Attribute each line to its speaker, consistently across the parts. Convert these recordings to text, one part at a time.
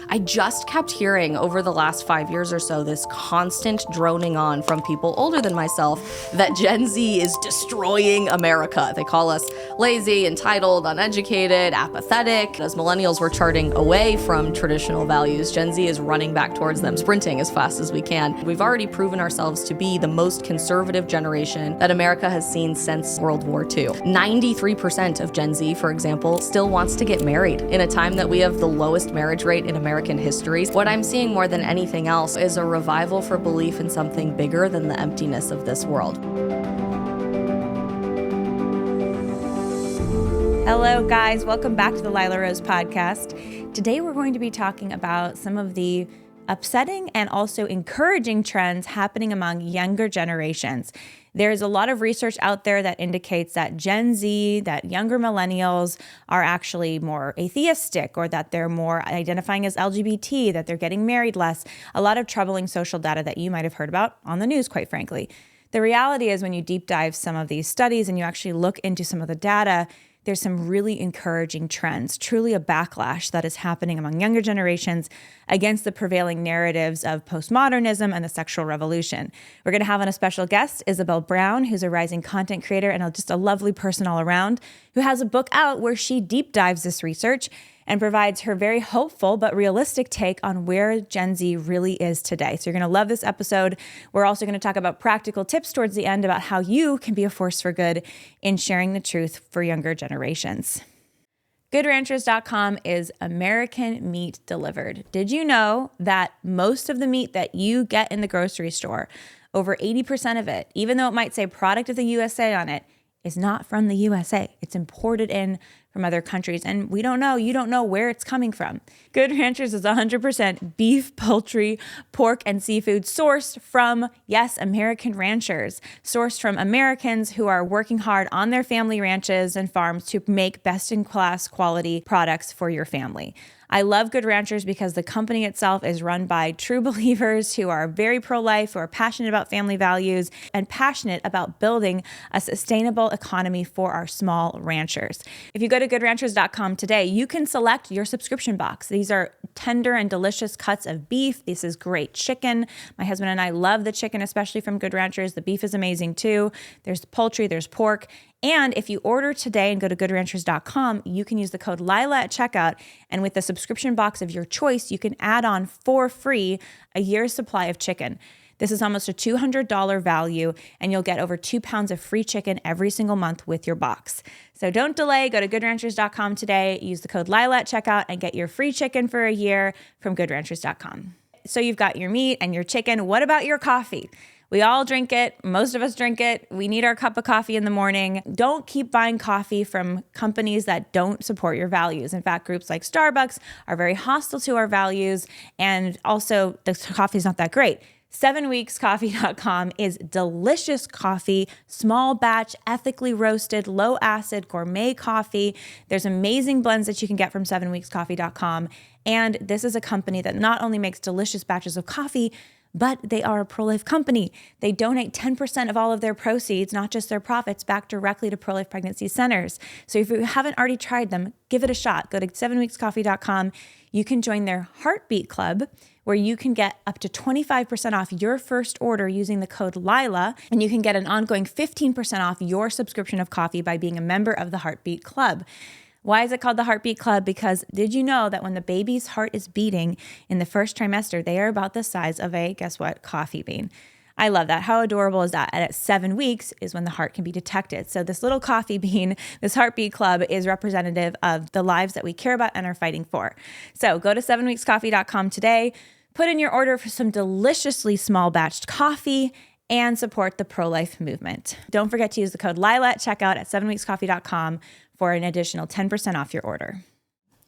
Speaker 1: I just kept hearing over the last 5 years or so this constant droning on from people older than myself that Gen Z is destroying America. They call us lazy, entitled, uneducated, apathetic. As millennials, we're charting away from traditional values. Gen Z is running back towards them, sprinting as fast as we can. We've already proven ourselves to be the most conservative generation that America has seen since World War II. 93% of Gen Z, for example, still wants to get married in a time that we have the lowest marriage rate in American history. What I'm seeing more than anything else is a revival for belief in something bigger than the emptiness of this world.
Speaker 2: Hello, guys. Welcome back to the Lila Rose podcast. Today, we're going to be talking about some of the upsetting and also encouraging trends happening among younger generations. There's a lot of research out there that indicates that Gen Z, that younger millennials are actually more atheistic, or that they're more identifying as LGBT, that they're getting married less. A lot of troubling social data that you might have heard about on the news, quite frankly. The reality is, when you deep dive some of these studies and you actually look into some of the data, there's some really encouraging trends, truly a backlash that is happening among younger generations against the prevailing narratives of postmodernism and the sexual revolution. We're going to have on a special guest, Isabel Brown, who's a rising content creator and just a lovely person all around, who has a book out where she deep dives this research and provides her very hopeful but realistic take on where Gen Z really is today. So you're going to love this episode. We're also going to talk about practical tips towards the end about how you can be a force for good in sharing the truth for younger generations. GoodRanchers.com is American meat delivered. Did you know that most of the meat that you get in the grocery store, over 80% of it, even though it might say product of the USA on it, is not from the USA. It's imported in from other countries, and you don't know where it's coming from. Good Ranchers is 100% beef, poultry, pork, and seafood sourced from, yes, American ranchers, sourced from Americans who are working hard on their family ranches and farms to make best-in-class quality products for your family. I love Good Ranchers because the company itself is run by true believers who are very pro-life, who are passionate about family values, and passionate about building a sustainable economy for our small ranchers. If you go to GoodRanchers.com today, you can select your subscription box. These are tender and delicious cuts of beef. This is great chicken. My husband and I love the chicken, especially from Good Ranchers. The beef is amazing too. There's poultry, there's pork. And if you order today and go to GoodRanchers.com, you can use the code Lila at checkout. And with the subscription box of your choice, you can add on for free a year's supply of chicken. This is almost a $200 value, and you'll get over 2 pounds of free chicken every single month with your box. So don't delay. Go to GoodRanchers.com today, use the code Lila at checkout, and get your free chicken for a year from GoodRanchers.com. So you've got your meat and your chicken. What about your coffee? We all drink it. Most of us drink it. We need our cup of coffee in the morning. Don't keep buying coffee from companies that don't support your values. In fact, groups like Starbucks are very hostile to our values, and also the coffee is not that great. 7weekscoffee.com is delicious coffee, small batch, ethically roasted, low acid, gourmet coffee. There's amazing blends that you can get from 7weekscoffee.com. And this is a company that not only makes delicious batches of coffee, but they are a pro-life company. They donate 10% of all of their proceeds, not just their profits, back directly to pro-life pregnancy centers. So if you haven't already tried them, give it a shot. Go to 7weekscoffee.com. You can join their Heartbeat Club, where you can get up to 25% off your first order using the code Lila, and you can get an ongoing 15% off your subscription of coffee by being a member of the Heartbeat Club. Why is it called the Heartbeat Club? Because did you know that when the baby's heart is beating in the first trimester, they are about the size of a, guess what, coffee bean. I love that. How adorable is that? And at 7 weeks is when the heart can be detected. So this little coffee bean, this Heartbeat Club, is representative of the lives that we care about and are fighting for. So go to 7weekscoffee.com today, put in your order for some deliciously small batched coffee, and support the pro-life movement. Don't forget to use the code Lila at checkout at 7weekscoffee.com for an additional 10% off your order.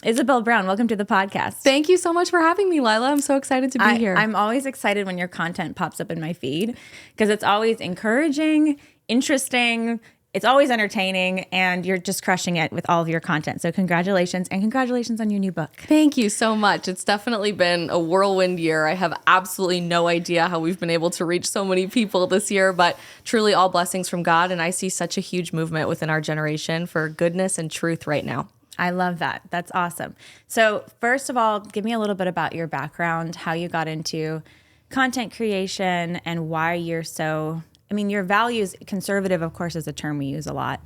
Speaker 2: Isabel Brown, welcome to the podcast.
Speaker 1: Thank you so much for having me, Lila. I'm so excited to be here.
Speaker 2: I'm always excited when your content pops up in my feed because it's always encouraging, interesting, it's always entertaining, and you're just crushing it with all of your content. So congratulations, and congratulations on your new book.
Speaker 1: Thank you so much. It's definitely been a whirlwind year. I have absolutely no idea how we've been able to reach so many people this year, but truly all blessings from God. And I see such a huge movement within our generation for goodness and truth right now.
Speaker 2: I love that. That's awesome. So first of all, give me a little bit about your background, how you got into content creation and why you're so, I mean, your values, conservative, of course, is a term we use a lot,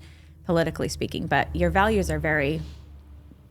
Speaker 2: politically speaking, but your values are very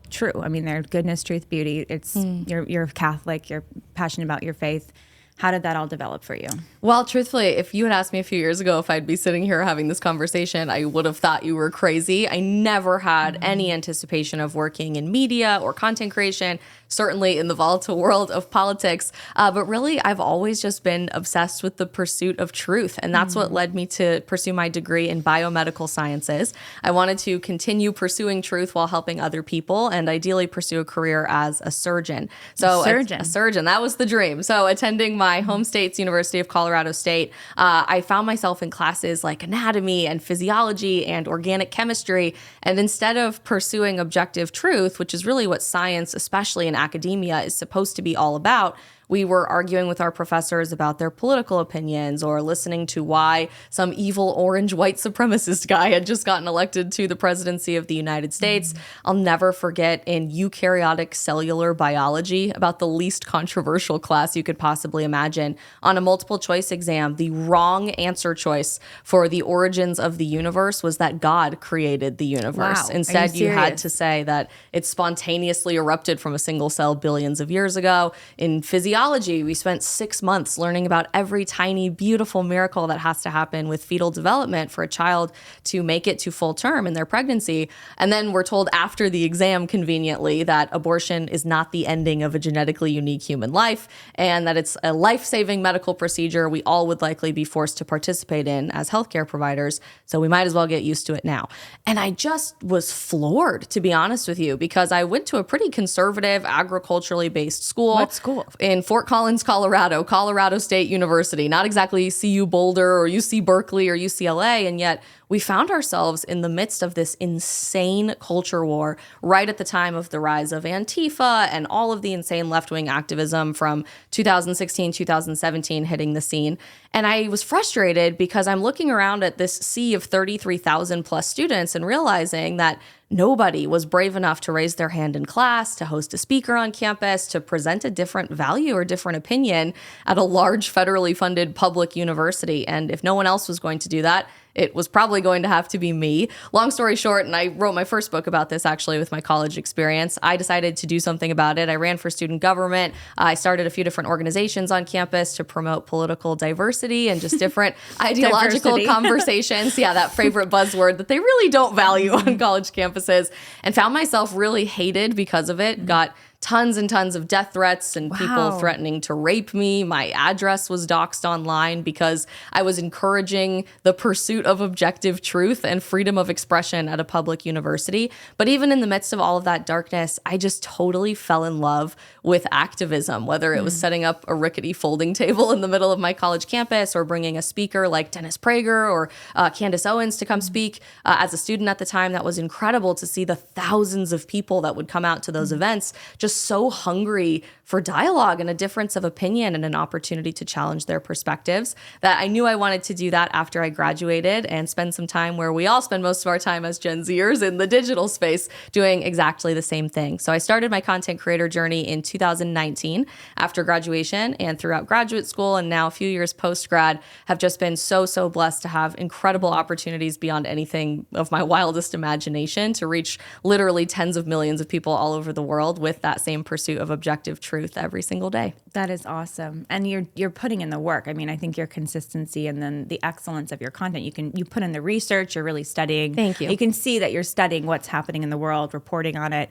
Speaker 2: true. I mean, they're goodness, truth, beauty. It's you're Catholic, you're passionate about your faith. How did that all develop for you?
Speaker 1: Well, truthfully, if you had asked me a few years ago if I'd be sitting here having this conversation, I would have thought you were crazy. I never had any anticipation of working in media or content creation, certainly in the volatile world of politics. But really, I've always just been obsessed with the pursuit of truth. And that's what led me to pursue my degree in biomedical sciences. I wanted to continue pursuing truth while helping other people and ideally pursue a career as a surgeon. So a surgeon, that was the dream. So attending my home state's University of Colorado State, I found myself in classes like anatomy and physiology and organic chemistry. And instead of pursuing objective truth, which is really what science, especially in academia, is supposed to be all about, we were arguing with our professors about their political opinions or listening to why some evil orange white supremacist guy had just gotten elected to the presidency of the United States. I'll never forget in eukaryotic cellular biology, about the least controversial class you could possibly imagine, on a multiple choice exam, the wrong answer choice for the origins of the universe was that God created the universe.
Speaker 2: Wow.
Speaker 1: Instead, you had to say that it spontaneously erupted from a single cell billions of years ago. In physiology, we spent 6 months learning about every tiny, beautiful miracle that has to happen with fetal development for a child to make it to full term in their pregnancy. And then we're told after the exam, conveniently, that abortion is not the ending of a genetically unique human life and that it's a life-saving medical procedure we all would likely be forced to participate in as healthcare providers. So we might as well get used to it now. And I just was floored, to be honest with you, because I went to a pretty conservative, agriculturally based school.
Speaker 2: What school?
Speaker 1: In Fort Collins, Colorado State University, not exactly CU Boulder or UC Berkeley or UCLA. And yet we found ourselves in the midst of this insane culture war right at the time of the rise of Antifa and all of the insane left-wing activism from 2016, 2017 hitting the scene. And I was frustrated because I'm looking around at this sea of 33,000 plus students and realizing that nobody was brave enough to raise their hand in class, to host a speaker on campus, to present a different value or different opinion at a large federally funded public university. And if no one else was going to do that, it was probably going to have to be me. Long story short, and I wrote my first book about this actually with my college experience, I decided to do something about it. I ran for student government. I started a few different organizations on campus to promote political diversity and just different ideological conversations. Yeah, that favorite buzzword that they really don't value on college campuses, and found myself really hated because of it. Got tons and tons of death threats and people threatening to rape me. My address was doxed online because I was encouraging the pursuit of objective truth and freedom of expression at a public university. But even in the midst of all of that darkness, I just totally fell in love with activism, whether it was setting up a rickety folding table in the middle of my college campus or bringing a speaker like Dennis Prager or Candace Owens to come speak. As a student at the time, that was incredible to see the thousands of people that would come out to those events, just so hungry for dialogue and a difference of opinion and an opportunity to challenge their perspectives, that I knew I wanted to do that after I graduated and spend some time where we all spend most of our time as Gen Zers in the digital space doing exactly the same thing. So I started my content creator journey in 2019 after graduation, and throughout graduate school and now a few years post-grad have just been so blessed to have incredible opportunities beyond anything of my wildest imagination to reach literally tens of millions of people all over the world with that same pursuit of objective truth every single day.
Speaker 2: That is awesome. And you're putting in the work. I mean, I think your consistency and then the excellence of your content, you put in the research, you're really studying.
Speaker 1: Thank you.
Speaker 2: You can see that you're studying what's happening in the world, reporting on it.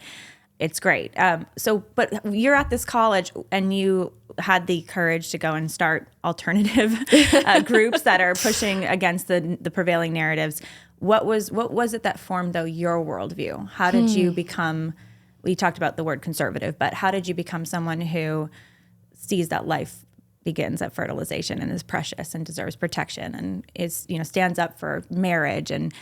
Speaker 2: It's great. But you're at this college and you had the courage to go and start alternative groups that are pushing against the prevailing narratives. What was it that formed, though, your worldview? How did you become, we talked about the word conservative, but how did you become someone who sees that life begins at fertilization and is precious and deserves protection and is, stands up for marriage and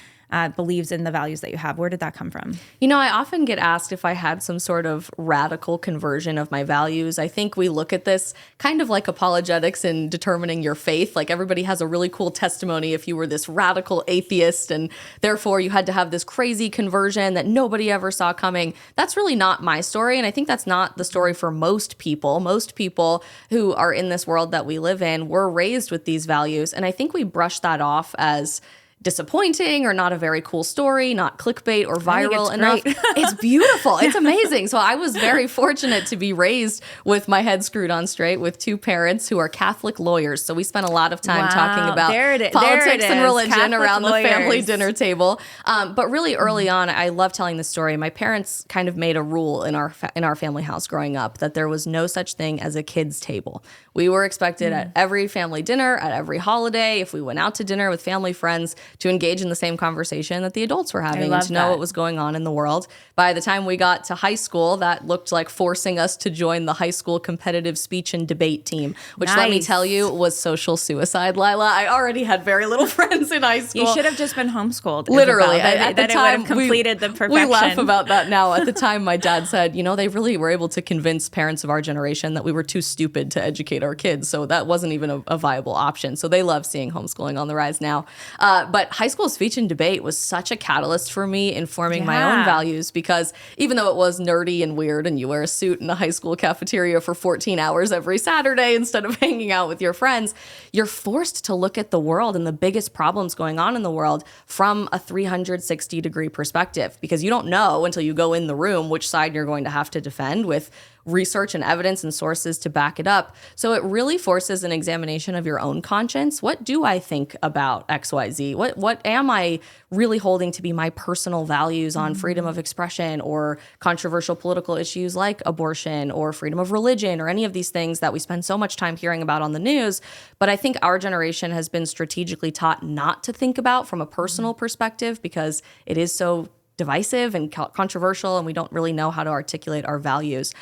Speaker 2: believes in the values that you have. Where did that come from?
Speaker 1: You know, I often get asked if I had some sort of radical conversion of my values. I think we look at this kind of like apologetics in determining your faith. Like everybody has a really cool testimony if you were this radical atheist and therefore you had to have this crazy conversion that nobody ever saw coming. That's really not my story. And I think that's not the story for most people. Most people who are in this world that we live in were raised with these values. And I think we brush that off as disappointing or not a very cool story, not clickbait or viral enough. It's beautiful. It's amazing. So I was very fortunate to be raised with my head screwed on straight with two parents who are Catholic lawyers. So we spent a lot of time talking about politics and religion Catholic around lawyers. The family dinner table. But really early on, I love telling the story. My parents kind of made a rule in our family house growing up that there was no such thing as a kids' table. We were expected at every family dinner, at every holiday, if we went out to dinner with family friends, to engage in the same conversation that the adults were having and to know what was going on in the world. By the time we got to high school, that looked like forcing us to join the high school competitive speech and debate team, which let me tell you was social suicide, Lila. I already had very little friends in high school.
Speaker 2: You should have just been homeschooled.
Speaker 1: Literally.
Speaker 2: Isabel. At the time, would have completed the perfection.
Speaker 1: We laugh about that now. At the time, my dad said, you know, they really were able to convince parents of our generation that we were too stupid to educate our kids. So that wasn't even a viable option. So they love seeing homeschooling on the rise now. But high school speech and debate was such a catalyst for me in forming my own values, because even though it was nerdy and weird and you wear a suit in a high school cafeteria for 14 hours every Saturday instead of hanging out with your friends, you're forced to look at the world and the biggest problems going on in the world from a 360-degree perspective, because you don't know until you go in the room which side you're going to have to defend with research and evidence and sources to back it up. So it really forces an examination of your own conscience. What do I think about XYZ? What am I really holding to be my personal values on freedom of expression or controversial political issues like abortion or freedom of religion or any of these things that we spend so much time hearing about on the news? But I think our generation has been strategically taught not to think about from a personal perspective because it is so divisive and controversial, and we don't really know how to articulate our values.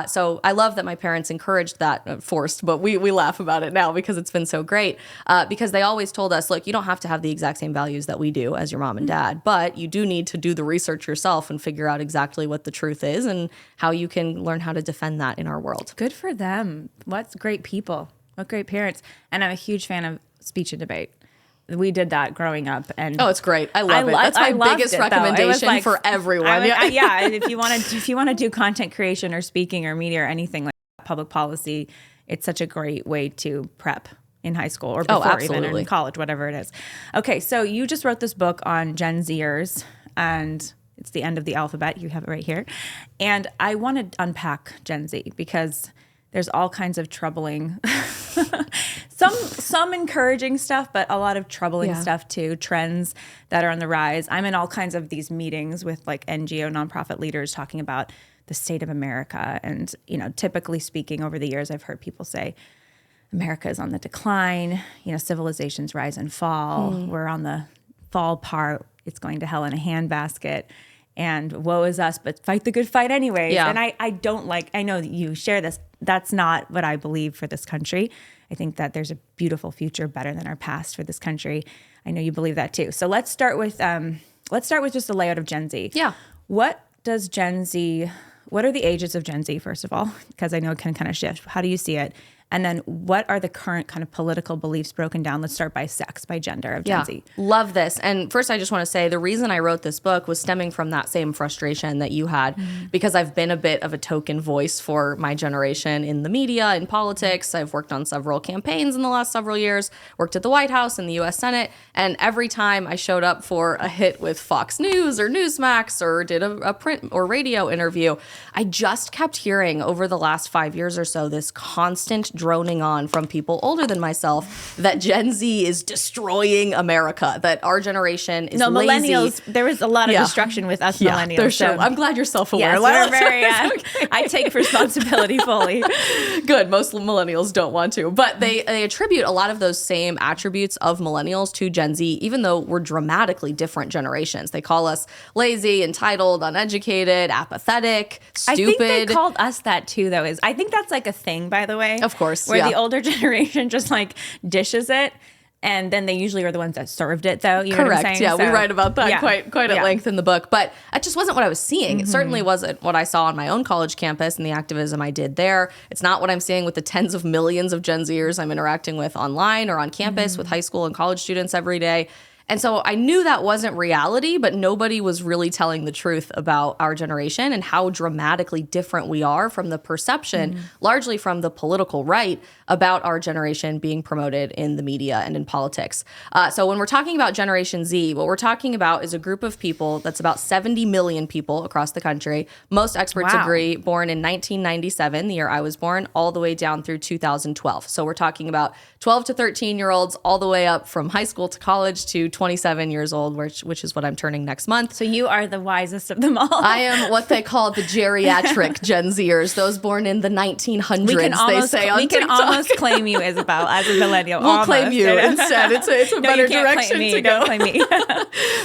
Speaker 1: So I love that my parents encouraged that, forced, but we laugh about it now because it's been so great, because they always told us, look, you don't have to have the exact same values that we do as your mom and dad, but you do need to do the research yourself and figure out exactly what the truth is and how you can learn how to defend that in our world.
Speaker 2: Good for them. What great people. What great parents. And I'm a huge fan of speech and debate. We did that growing up, and
Speaker 1: it's great. I love it. That's my biggest recommendation for everyone.
Speaker 2: Yeah, if you want to do content creation or speaking or media or anything like public policy, it's such a great way to prep in high school or before even in college, whatever it is. Okay, so you just wrote this book on Gen Zers, and it's the end of the alphabet. You have it right here, and I want to unpack Gen Z because there's all kinds of troubling, some encouraging stuff, but a lot of troubling stuff too, trends that are on the rise. I'm in all kinds of these meetings with like NGO nonprofit leaders talking about the state of America. And, you know, typically speaking over the years, I've heard people say, America is on the decline, you know, civilizations rise and fall. We're on the fall part. It's going to hell in a handbasket. And woe is us, but fight the good fight anyways. Yeah. And I don't like, I know that you share this. That's not what I believe for this country. I think that there's a beautiful future better than our past for this country. I know you believe that too. So let's start with just the layout of Gen Z.
Speaker 1: Yeah.
Speaker 2: What are the ages of Gen Z, first of all? Because I know it can kind of shift. How do you see it? And then what are the current kind of political beliefs broken down? Let's start by sex, by gender of Gen Z.
Speaker 1: Love this. And first, I just want to say the reason I wrote this book was stemming from that same frustration that you had, because I've been a bit of a token voice for my generation in the media, in politics. I've worked on several campaigns in the last several years, worked at the White House and the U.S. Senate. And every time I showed up for a hit with Fox News or Newsmax or did a print or radio interview, I just kept hearing over the last 5 years or so this constant droning on from people older than myself that Gen Z is destroying America, that our generation is lazy.
Speaker 2: Millennials, there was a lot of destruction with us millennials.
Speaker 1: So. I'm glad you're self-aware.
Speaker 2: Yes, we're very, okay. I take responsibility fully.
Speaker 1: Good. Most millennials don't want to, but they attribute a lot of those same attributes of millennials to Gen Z, even though we're dramatically different generations. They call us lazy, entitled, uneducated, apathetic, stupid.
Speaker 2: I think they called us that too, though. I think that's like a thing, by the way.
Speaker 1: Of course.
Speaker 2: Where the older generation just like dishes it. And then they usually are the ones that served it, though. You know what I'm
Speaker 1: Correct.
Speaker 2: saying?
Speaker 1: Yeah, we
Speaker 2: So,
Speaker 1: write about that
Speaker 2: yeah.
Speaker 1: quite at length in the book. But it just wasn't what I was seeing. It
Speaker 2: Mm-hmm.
Speaker 1: certainly wasn't what I saw on my own college campus and the activism I did there. It's not what I'm seeing with the tens of millions of Gen Zers I'm interacting with online or on campus with high school and college students every day. And so I knew that wasn't reality, but nobody was really telling the truth about our generation and how dramatically different we are from the perception, largely from the political right, about our generation being promoted in the media and in politics. So when we're talking about Generation Z, what we're talking about is a group of people that's about 70 million people across the country. Most experts
Speaker 2: Wow.
Speaker 1: agree born in 1997, the year I was born, all the way down through 2012. So we're talking about 12 to 13-year-olds all the way up from high school to college to 27 years old, which is what I'm turning next month.
Speaker 2: So you are the wisest of them all.
Speaker 1: I am what they call the geriatric Gen Zers, those born in the 1900s, they say on
Speaker 2: we can
Speaker 1: TikTok.
Speaker 2: almost claim you, Isabel, as a millennial.
Speaker 1: We'll
Speaker 2: almost.
Speaker 1: claim you instead. It's a
Speaker 2: No,
Speaker 1: better
Speaker 2: you can't
Speaker 1: direction
Speaker 2: claim me.
Speaker 1: to go.
Speaker 2: Don't claim me.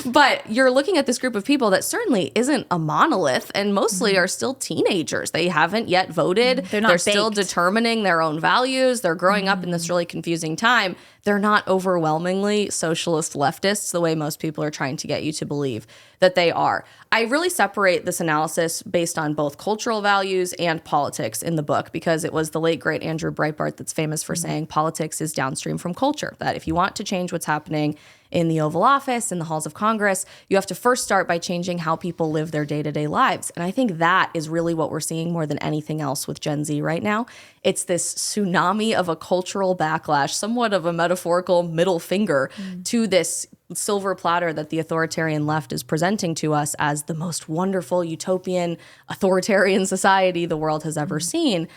Speaker 1: But you're looking at this group of people that certainly isn't a monolith and mostly are still teenagers. They haven't yet voted.
Speaker 2: They're
Speaker 1: still
Speaker 2: baked.
Speaker 1: determining their own values. They're growing up in this really confusing time. They're not overwhelmingly socialist leftists the way most people are trying to get you to believe that they are. I really separate this analysis based on both cultural values and politics in the book because it was the late, great Andrew Breitbart that's famous for saying politics is downstream from culture, that if you want to change what's happening in the Oval Office, in the halls of Congress, you have to first start by changing how people live their day-to-day lives. And I think that is really what we're seeing more than anything else with Gen Z right now. It's this tsunami of a cultural backlash, somewhat of a metaphorical middle finger to this silver platter that the authoritarian left is presenting to us as the most wonderful, utopian, authoritarian society the world has ever seen.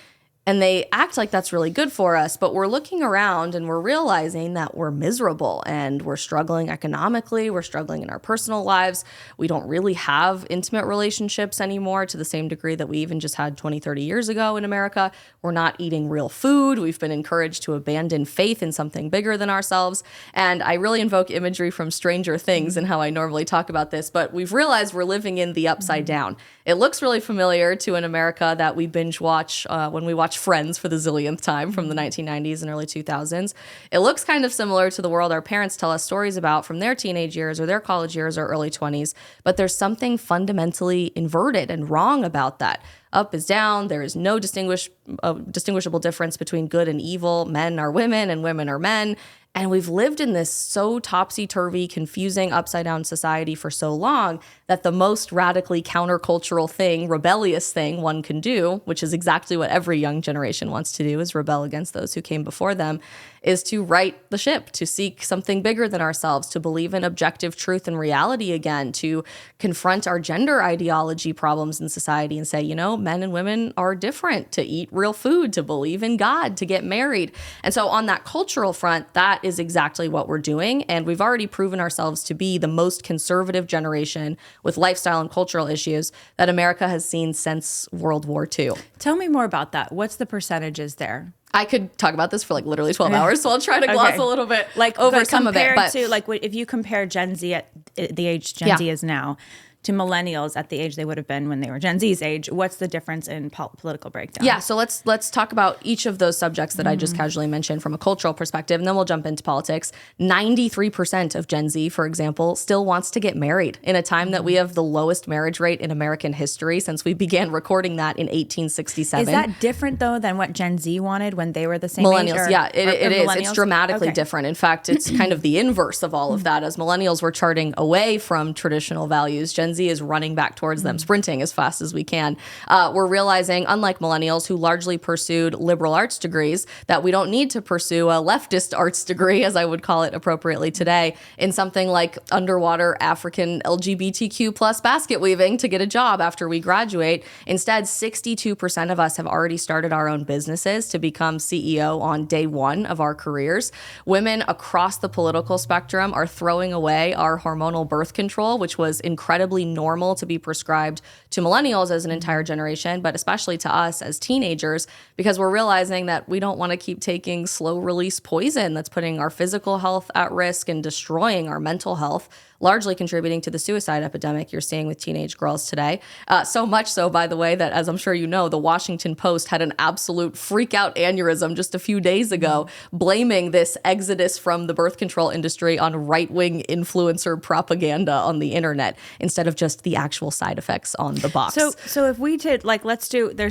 Speaker 1: And they act like that's really good for us, but we're looking around and we're realizing that we're miserable and we're struggling economically, we're struggling in our personal lives. We don't really have intimate relationships anymore to the same degree that we even just had 20, 30 years ago in America. We're not eating real food. We've been encouraged to abandon faith in something bigger than ourselves. And I really invoke imagery from Stranger Things and how I normally talk about this, but we've realized we're living in the upside down. It looks really familiar to an America that we binge watch when we watch Friends for the zillionth time from the 1990s and early 2000s. It looks kind of similar to the world our parents tell us stories about from their teenage years or their college years or early 20s, but there's something fundamentally inverted and wrong about that. Up is down. There is no distinguishable difference between good and evil. Men are women and women are men. And we've lived in this so topsy-turvy, confusing, upside-down society for so long that the most radically countercultural thing, rebellious thing one can do, which is exactly what every young generation wants to do, is rebel against those who came before them, is to right the ship, to seek something bigger than ourselves, to believe in objective truth and reality again, to confront our gender ideology problems in society and say, you know, men and women are different, to eat real food, to believe in God, to get married. And so on that cultural front, that is exactly what we're doing. And we've already proven ourselves to be the most conservative generation with lifestyle and cultural issues that America has seen since World War II.
Speaker 2: Tell me more about that. What's the percentages there?
Speaker 1: I could talk about this for like literally 12 hours, so I'll try to gloss a little bit over some of it.
Speaker 2: But to, like, if you compare Gen Z at the age Gen Z is now to millennials at the age they would have been when they were Gen Z's age, what's the difference in political breakdown?
Speaker 1: Yeah, so let's talk about each of those subjects that I just casually mentioned from a cultural perspective, and then we'll jump into politics. 93% of Gen Z, for example, still wants to get married in a time that we have the lowest marriage rate in American history since we began recording that in 1867.
Speaker 2: Is that different, though, than what Gen Z wanted when they were the same
Speaker 1: Millennials,
Speaker 2: age?
Speaker 1: yeah, it is.
Speaker 2: Millennials?
Speaker 1: It's dramatically
Speaker 2: Okay.
Speaker 1: different. In fact, it's kind of the inverse of all of that. As millennials were charting away from traditional values, Gen Z is running back towards them, sprinting as fast as we can. We're realizing, unlike millennials who largely pursued liberal arts degrees, that we don't need to pursue a leftist arts degree, as I would call it appropriately today, in something like underwater African LGBTQ plus basket weaving to get a job after we graduate. Instead, 62% of us have already started our own businesses to become CEO on day one of our careers. Women across the political spectrum are throwing away our hormonal birth control, which was incredibly normal to be prescribed to millennials as an entire generation, but especially to us as teenagers, because we're realizing that we don't want to keep taking slow release poison that's putting our physical health at risk and destroying our mental health, largely contributing to the suicide epidemic you're seeing with teenage girls today. So much so, by the way, that as I'm sure you know, the Washington Post had an absolute freak out aneurysm just a few days ago, blaming this exodus from the birth control industry on right-wing influencer propaganda on the internet instead of just the actual side effects on the box.
Speaker 2: So if we did, like,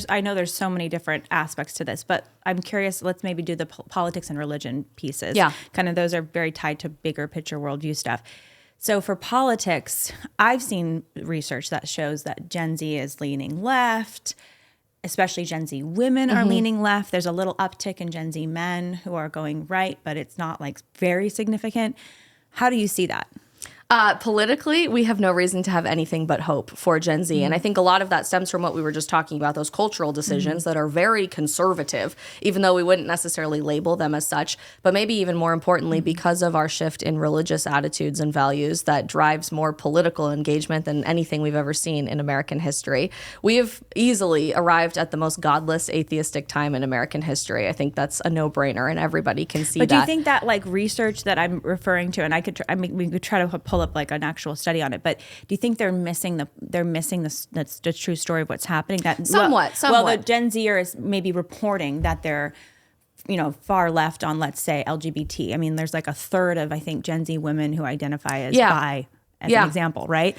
Speaker 2: I know there's so many different aspects to this, but I'm curious, let's maybe do the politics and religion pieces.
Speaker 1: Yeah.
Speaker 2: Kind of those are very tied to bigger picture worldview stuff. So for politics, I've seen research that shows that Gen Z is leaning left, especially Gen Z women are leaning left. There's a little uptick in Gen Z men who are going right, but it's not like very significant. How do you see that?
Speaker 1: Politically, we have no reason to have anything but hope for Gen Z. And I think a lot of that stems from what we were just talking about, those cultural decisions that are very conservative, even though we wouldn't necessarily label them as such. But maybe even more importantly, because of our shift in religious attitudes and values that drives more political engagement than anything we've ever seen in American history. We have easily arrived at the most godless, atheistic time in American history. I think that's a no-brainer, and everybody can see that.
Speaker 2: But do you think that, like, research that I'm referring to, and we could try to pull up like an actual study on it, but do you think they're missing the true story of what's happening? That
Speaker 1: somewhat.
Speaker 2: Well, the Gen Zer is maybe reporting that they're, far left on, let's say, LGBT. I mean, there's like a third of, I think, Gen Z women who identify as bi, as an example, right?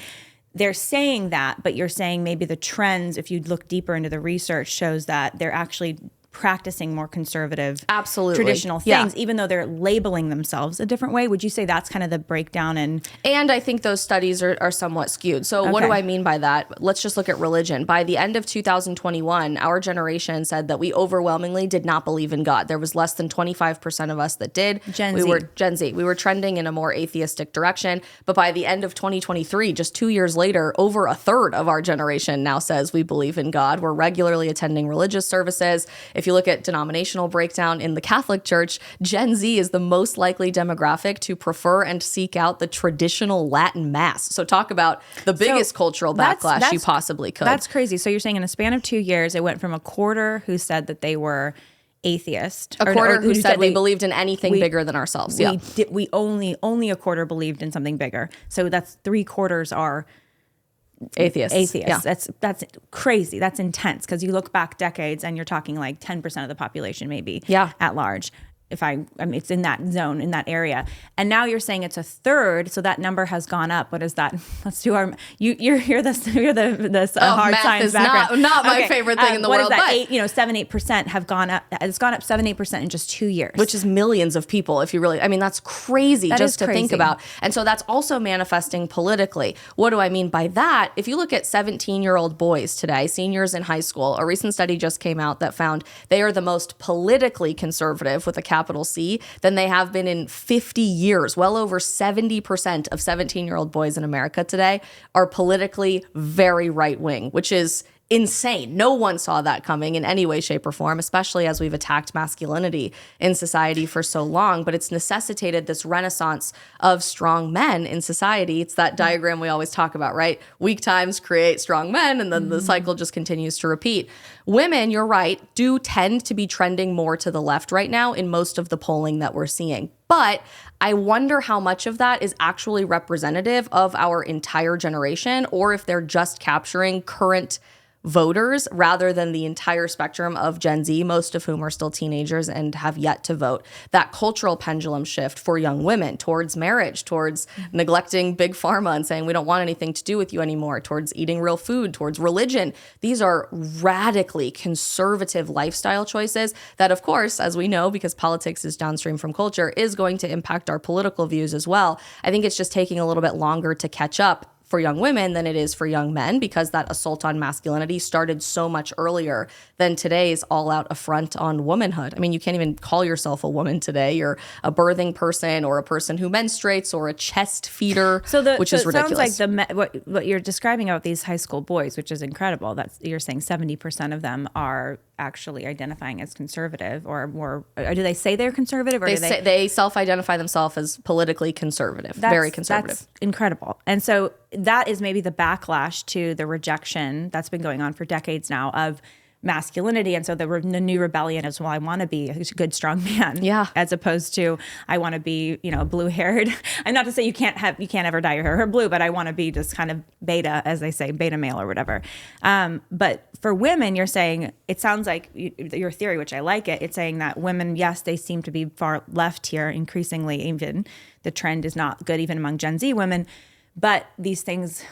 Speaker 2: They're saying that, but you're saying maybe the trends, if you look deeper into the research, shows that they're actually practicing more conservative, traditional things, even though they're labeling themselves a different way. Would you say that's kind of the breakdown? And
Speaker 1: I think those studies are somewhat skewed. So what do I mean by that? Let's just look at religion. By the end of 2021, our generation said that we overwhelmingly did not believe in God. There was less than 25% of us that did.
Speaker 2: Gen
Speaker 1: Z. We were trending in a more atheistic direction. But by the end of 2023, just 2 years later, over a third of our generation now says we believe in God. We're regularly attending religious services. If you look at denominational breakdown in the Catholic Church, Gen Z is the most likely demographic to prefer and seek out the traditional Latin Mass. So talk about the biggest cultural backlash you possibly could.
Speaker 2: That's crazy. So you're saying in a span of 2 years, it went from a quarter who said that they were atheist,
Speaker 1: a quarter who said they believed in anything bigger than ourselves.
Speaker 2: We only a quarter believed in something bigger. So that's 3/4 are atheists. Yeah. That's crazy. That's intense, because you look back decades and you're talking like 10% of the population maybe at large. I mean, it's in that zone, in that area. And now you're saying it's a third, so that number has gone up. What is that? Let's do our, you're the hard
Speaker 1: math
Speaker 2: science
Speaker 1: is
Speaker 2: background.
Speaker 1: not my favorite thing in the world.
Speaker 2: What is that? 7-8% have gone up. It's gone up 7-8% in just 2 years.
Speaker 1: Which is millions of people, if you really, I mean, that's crazy just to think about. And so that's also manifesting politically. What do I mean by that? If you look at 17-year-old boys today, seniors in high school, a recent study just came out that found they are the most politically conservative, with a capital C, than they have been in 50 years. Well over 70% of 17-year-old boys in America today are politically very right-wing, which is insane. No one saw that coming in any way, shape, or form, especially as we've attacked masculinity in society for so long. But it's necessitated this renaissance of strong men in society. It's that diagram we always talk about, right? Weak times create strong men, and then the cycle just continues to repeat. Women, you're right, do tend to be trending more to the left right now in most of the polling that we're seeing. But I wonder how much of that is actually representative of our entire generation, or if they're just capturing current voters rather than the entire spectrum of Gen Z, most of whom are still teenagers and have yet to vote. That cultural pendulum shift for young women towards marriage, towards neglecting big pharma and saying we don't want anything to do with you anymore, towards eating real food, towards religion. These are radically conservative lifestyle choices that, of course, as we know, because politics is downstream from culture, is going to impact our political views as well. I think it's just taking a little bit longer to catch up for young women than it is for young men, because that assault on masculinity started so much earlier than today's all-out affront on womanhood. I mean, you can't even call yourself a woman today. You're a birthing person, or a person who menstruates, or a chest feeder, which is ridiculous.
Speaker 2: Sounds like what you're describing about these high school boys, which is incredible. You're saying 70% of them are actually identifying as conservative, or more. Or do they say they're conservative, or
Speaker 1: they self-identify themselves as politically conservative, very conservative.
Speaker 2: That's incredible. And so that is maybe the backlash to the rejection that's been going on for decades now of masculinity. And so the new rebellion is, well, I want to be a good, strong man.
Speaker 1: Yeah.
Speaker 2: As opposed to, I want to be, blue haired. And not to say you can't ever dye your hair blue, but I want to be just kind of beta, as they say, beta male or whatever. But for women, you're saying, it sounds like your theory, which I like it. It's saying that women, yes, they seem to be far left here increasingly. Even the trend is not good even among Gen Z women, but these things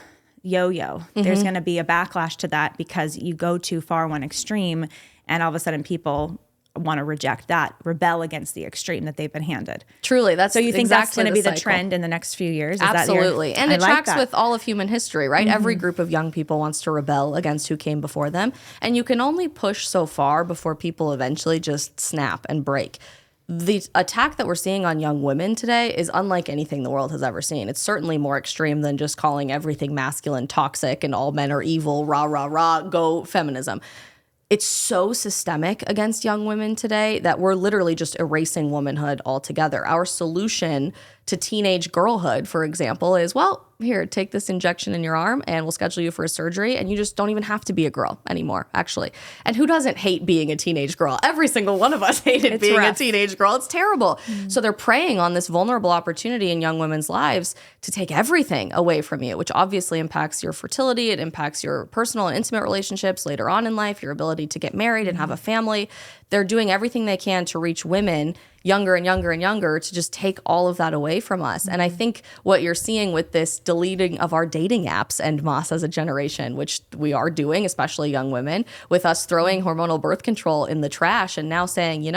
Speaker 2: yo-yo. There's going to be a backlash to that because you go too far one extreme and all of a sudden people want to reject that, rebel against the extreme that they've been handed.
Speaker 1: Truly, that's
Speaker 2: so you think
Speaker 1: exactly
Speaker 2: that's going to be the
Speaker 1: cycle.
Speaker 2: Trend in the next few years?
Speaker 1: Absolutely. And it tracks
Speaker 2: that.
Speaker 1: with all of human history, right? Every group of young people wants to rebel against who came before them. And you can only push so far before people eventually just snap and break. The attack that we're seeing on young women today is unlike anything the world has ever seen. It's certainly more extreme than just calling everything masculine toxic and all men are evil, rah, rah, rah, go feminism. It's so systemic against young women today that we're literally just erasing womanhood altogether. Our solution to teenage girlhood, for example, is, well, here, take this injection in your arm and we'll schedule you for a surgery and you just don't even have to be a girl anymore, actually. And who doesn't hate being a teenage girl? Every single one of us hated being a teenage girl. It's terrible. So they're preying on this vulnerable opportunity in young women's lives to take everything away from you, which obviously impacts your fertility. It impacts your personal and intimate relationships later on in life, your ability to get married and have a family. They're doing everything they can to reach women younger and younger and younger to just take all of that away from us. And I think what you're seeing with this deleting of our dating apps en masse as a generation, which we are doing, especially young women, with us throwing hormonal birth control in the trash and now saying,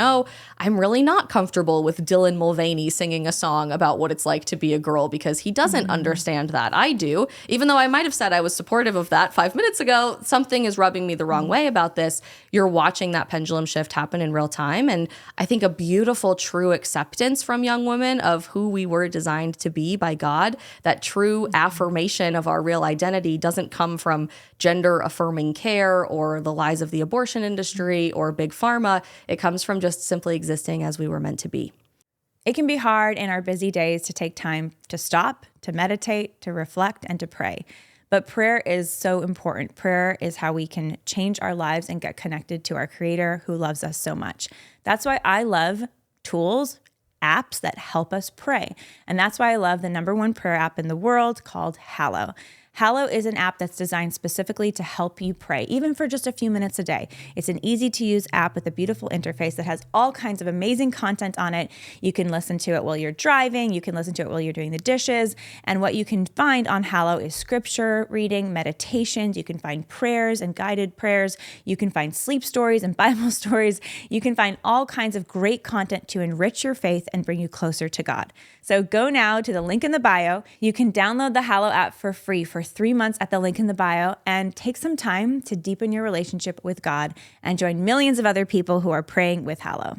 Speaker 1: I'm really not comfortable with Dylan Mulvaney singing a song about what it's like to be a girl because he doesn't understand that. I do. Even though I might have said I was supportive of that 5 minutes ago, something is rubbing me the wrong way about this. You're watching that pendulum shift happen in real time. And I think a beautiful, true acceptance from young women of who we were designed to be by God, that true affirmation of our real identity doesn't come from gender affirming care or the lies of the abortion industry or big pharma. It comes from just simply existing as we were meant to be.
Speaker 2: It can be hard in our busy days to take time to stop, to meditate, to reflect, and to pray. But prayer is so important. Prayer is how we can change our lives and get connected to our Creator who loves us so much. That's why I love tools, apps that help us pray. And that's why I love the #1 prayer app in the world called Hallow. Hallow is an app that's designed specifically to help you pray, even for just a few minutes a day. It's an easy-to-use app with a beautiful interface that has all kinds of amazing content on it. You can listen to it while you're driving. You can listen to it while you're doing the dishes. And what you can find on Hallow is scripture reading, meditations. You can find prayers and guided prayers. You can find sleep stories and Bible stories. You can find all kinds of great content to enrich your faith and bring you closer to God. So go now to the link in the bio. You can download the Hallow app for free for 3 months at the link in the bio and take some time to deepen your relationship with God and join millions of other people who are praying with Hallow.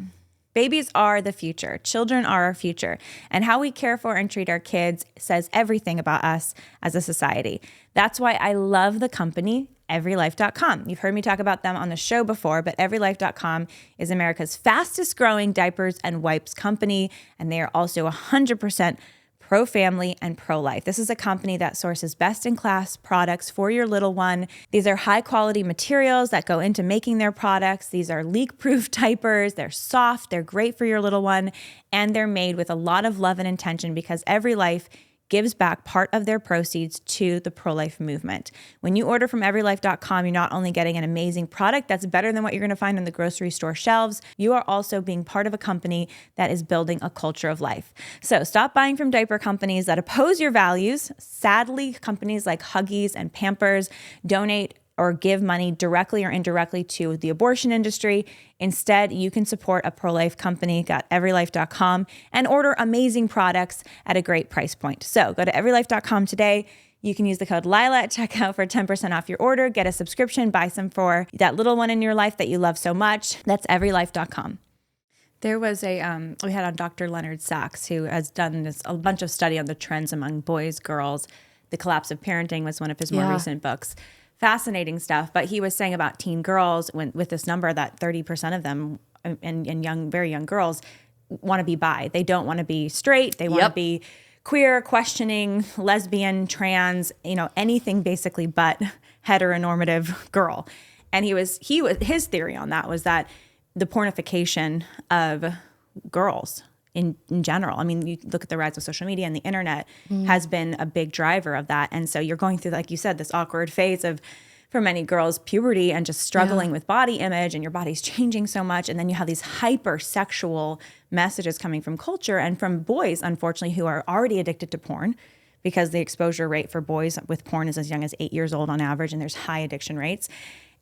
Speaker 2: Babies are the future. Children are our future. And how we care for and treat our kids says everything about us as a society. That's why I love the company everylife.com. You've heard me talk about them on the show before, but everylife.com is America's fastest growing diapers and wipes company, and they are also 100% pro-family and pro-life. This is a company that sources best-in-class products for your little one. These are high-quality materials that go into making their products. These are leak-proof diapers. They're soft. They're great for your little one, and they're made with a lot of love and intention because Every Life gives back part of their proceeds to the pro-life movement. When you order from everylife.com, you're not only getting an amazing product that's better than what you're going to find on the grocery store shelves, you are also being part of a company that is building a culture of life. So stop buying from diaper companies that oppose your values. Sadly, companies like Huggies and Pampers donate or give money directly or indirectly to the abortion industry. Instead, you can support a pro-life company, got everylife.com, and order amazing products at a great price point. So go to everylife.com today. You can use the code Lila at checkout for 10% off your order. Get a subscription, buy some for that little one in your life that you love so much. That's everylife.com. There was we had on Dr. Leonard Sachs, who has done a bunch of study on the trends among boys, girls. The Collapse of Parenting was one of his more recent books. Fascinating stuff. But he was saying about teen girls with this number that 30% of them and young, very young girls want to be bi. They don't want to be straight. They want to be queer, questioning, lesbian, trans, anything basically but heteronormative girl. And his theory on that was that the pornification of girls in general. I mean, you look at the rise of social media and the internet has been a big driver of that. And so you're going through, like you said, this awkward phase of, for many girls, puberty and just struggling with body image, and your body's changing so much. And then you have these hyper-sexual messages coming from culture and from boys, unfortunately, who are already addicted to porn, because the exposure rate for boys with porn is as young as 8 years old on average, and there's high addiction rates.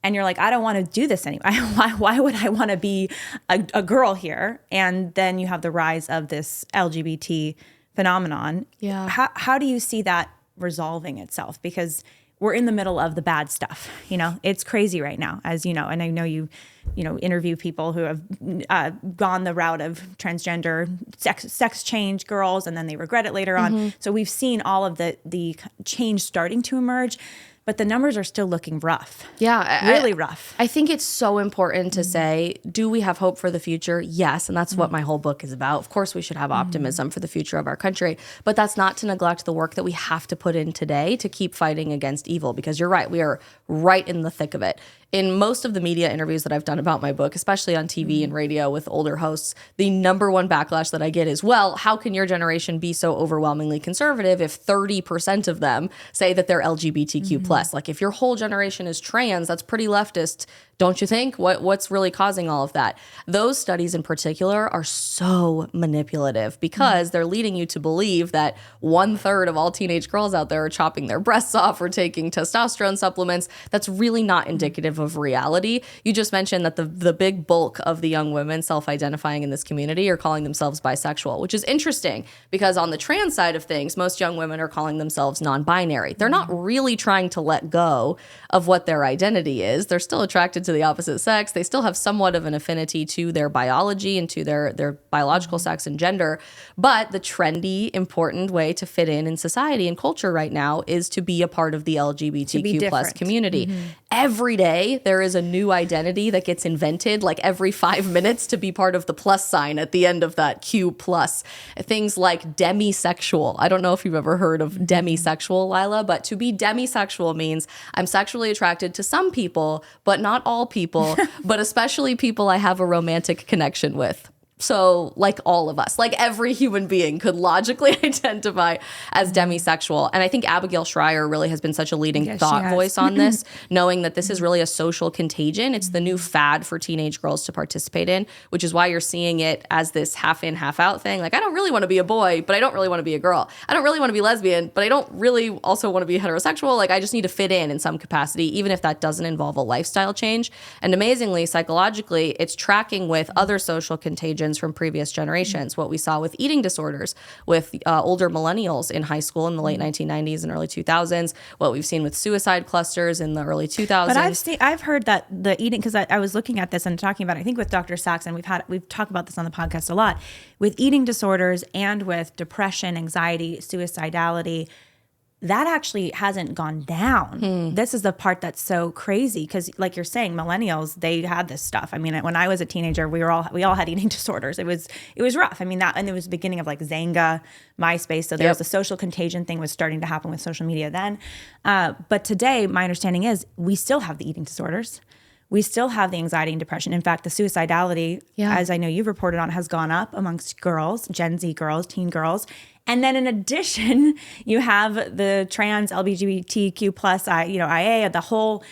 Speaker 2: And you're like, I don't want to do this anymore. Why would I want to be a girl here? And then you have the rise of this LGBT phenomenon.
Speaker 1: Yeah.
Speaker 2: How do you see that resolving itself? Because we're in the middle of the bad stuff. It's crazy right now, as you know. And I know you interview people who have gone the route of transgender sex change girls, and then they regret it later on. So we've seen all of the change starting to emerge. But the numbers are still looking rough.
Speaker 1: Yeah.
Speaker 2: Really rough.
Speaker 1: I think it's so important to say, do we have hope for the future? Yes. And that's what my whole book is about. Of course, we should have optimism for the future of our country. But that's not to neglect the work that we have to put in today to keep fighting against evil. Because you're right, we are right in the thick of it. In most of the media interviews that I've done about my book, especially on TV and radio with older hosts, the number one backlash that I get is, well, how can your generation be so overwhelmingly conservative if 30% of them say that they're LGBTQ plus? Like, if your whole generation is trans, that's pretty leftist, don't you think? What's really causing all of that? Those studies in particular are so manipulative because they're leading you to believe that 1/3 of all teenage girls out there are chopping their breasts off or taking testosterone supplements. That's really not indicative of reality. You just mentioned that the big bulk of the young women self-identifying in this community are calling themselves bisexual, which is interesting because on the trans side of things, most young women are calling themselves non-binary. They're not really trying to let go of what their identity is. They're still attracted to the opposite sex. They still have somewhat of an affinity to their biology and to their biological sex and gender. But the trendy, important way to fit in society and culture right now is to be a part of the LGBTQ plus community. Every day there is a new identity that gets invented, like every 5 minutes, to be part of the plus sign at the end of that Q plus. Things like demisexual. I don't know if you've ever heard of demisexual, Lila, but to be demisexual means I'm sexually attracted to some people, but not all people, but especially people I have a romantic connection with. So like all of us, like every human being could logically identify as demisexual. And I think Abigail Schreier really has been such a leading thought voice on this, knowing that this is really a social contagion. It's the new fad for teenage girls to participate in, which is why you're seeing it as this half in, half out thing. Like, I don't really want to be a boy, but I don't really want to be a girl. I don't really want to be lesbian, but I don't really also want to be heterosexual. Like, I just need to fit in some capacity, even if that doesn't involve a lifestyle change. And amazingly, psychologically, it's tracking with other social contagions from previous generations. What we saw with eating disorders, with older millennials in high school in the late 1990s and early 2000s, what we've seen with suicide clusters in the early 2000s.
Speaker 2: But I've heard that the eating, because I was looking at this and talking about it, I think with Dr. Sachs, and we've talked about this on the podcast a lot, with eating disorders and with depression, anxiety, suicidality, that actually hasn't gone down. This is the part that's so crazy because, like you're saying, millennials, they had this stuff. I mean, when I was a teenager, we all had eating disorders. It was rough. I mean, and it was the beginning of like Zanga, MySpace. So there was a social contagion thing was starting to happen with social media then. But today, my understanding is we still have the eating disorders. We still have the anxiety and depression. In fact, the suicidality, as I know you've reported on, has gone up amongst girls, Gen Z girls, teen girls. And then in addition, you have the trans LGBTQ plus, IA, the whole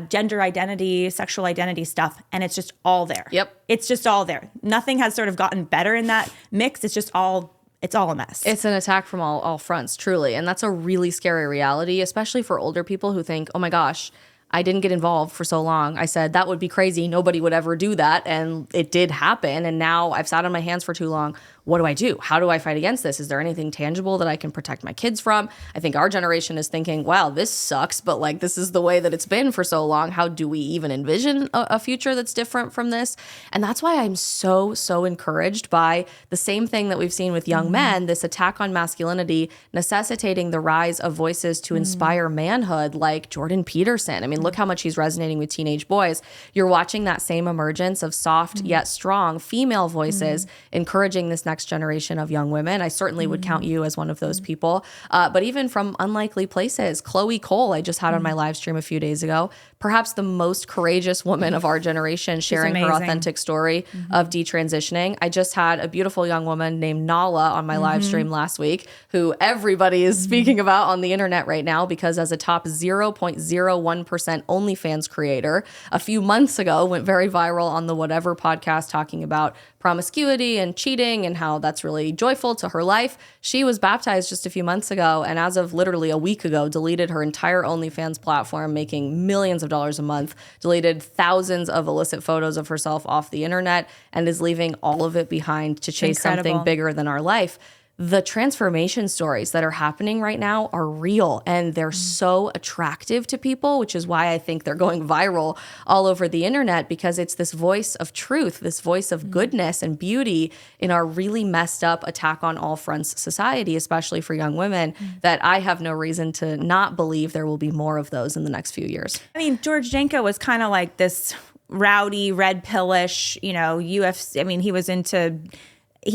Speaker 2: gender identity, sexual identity stuff. And it's just all there.
Speaker 1: Yep.
Speaker 2: It's just all there. Nothing has sort of gotten better in that mix. It's all a mess.
Speaker 1: It's an attack from all fronts, truly. And that's a really scary reality, especially for older people who think, oh my gosh, I didn't get involved for so long. I said, that would be crazy. Nobody would ever do that. And it did happen. And now I've sat on my hands for too long. What do I do? How do I fight against this? Is there anything tangible that I can protect my kids from? I think our generation is thinking, wow, this sucks, but like this is the way that it's been for so long. How do we even envision a future that's different from this? And that's why I'm so encouraged by the same thing that we've seen with young men, this attack on masculinity necessitating the rise of voices to inspire manhood like Jordan Peterson. I mean, look how much he's resonating with teenage boys. You're watching that same emergence of soft yet strong female voices encouraging this next generation of young women. I certainly would count you as one of those people. But even from unlikely places, Chloe Cole, I just had on my live stream a few days ago, perhaps the most courageous woman of our generation, sharing her authentic story of detransitioning. I just had a beautiful young woman named Nala on my live stream last week, who everybody is speaking about on the internet right now, because as a top 0.01% OnlyFans creator, a few months ago went very viral on the Whatever podcast, talking about promiscuity and cheating and how that's really joyful to her life. She was baptized just a few months ago, and as of literally a week ago, deleted her entire OnlyFans platform, making millions of dollars a month, deleted thousands of illicit photos of herself off the internet, and is leaving all of it behind to chase something bigger than our life. The transformation stories that are happening right now are real, and they're so attractive to people, which is why I think they're going viral all over the internet, because it's this voice of truth, this voice of goodness and beauty in our really messed up attack on all fronts society, especially for young women, that I have no reason to not believe there will be more of those in the next few years.
Speaker 2: I mean, George Janko was kind of like this rowdy, red pillish, UFC. I mean, he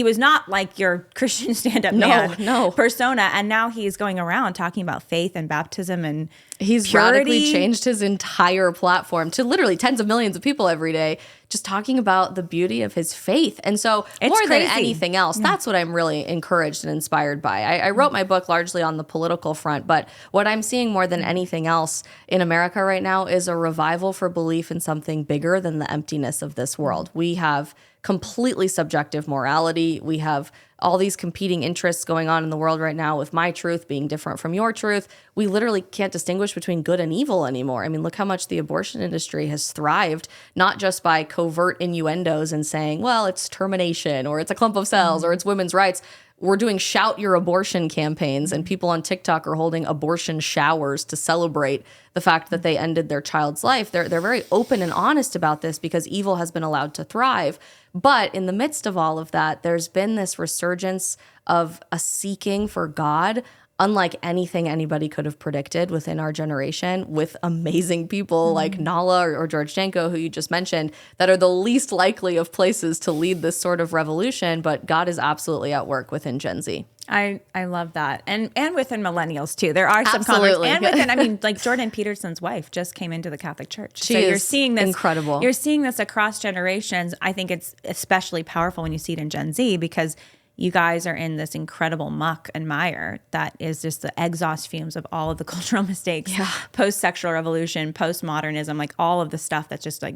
Speaker 2: was not like your Christian stand-up man persona. And now he's going around talking about faith and baptism and
Speaker 1: he's
Speaker 2: purity.
Speaker 1: Radically changed his entire platform to literally tens of millions of people every day, just talking about the beauty of his faith. And so more than anything else, that's what I'm really encouraged and inspired by. I wrote my book largely on the political front, but what I'm seeing more than anything else in America right now is a revival for belief in something bigger than the emptiness of this world. We have completely subjective morality. We have all these competing interests going on in the world right now, with my truth being different from your truth. We literally can't distinguish between good and evil anymore. I mean, look how much the abortion industry has thrived, not just by covert innuendos and saying, well, it's termination, or it's a clump of cells, or it's women's rights. We're doing shout your abortion campaigns, and people on TikTok are holding abortion showers to celebrate the fact that they ended their child's life. They're very open and honest about this because evil has been allowed to thrive. But in the midst of all of that, there's been this resurgence of a seeking for God, unlike anything anybody could have predicted within our generation, with amazing people like Nala or George Janko, who you just mentioned, that are the least likely of places to lead this sort of revolution. But God is absolutely at work within Gen Z.
Speaker 2: I love that. And within millennials too. There are some converts. And within, I mean, like Jordan Peterson's wife just came into the Catholic Church.
Speaker 1: So you're seeing this incredible.
Speaker 2: You're seeing this across generations. I think it's especially powerful when you see it in Gen Z, because you guys are in this incredible muck and mire that is just the exhaust fumes of all of the cultural mistakes, post-sexual revolution, post-modernism, like all of the stuff that's just like,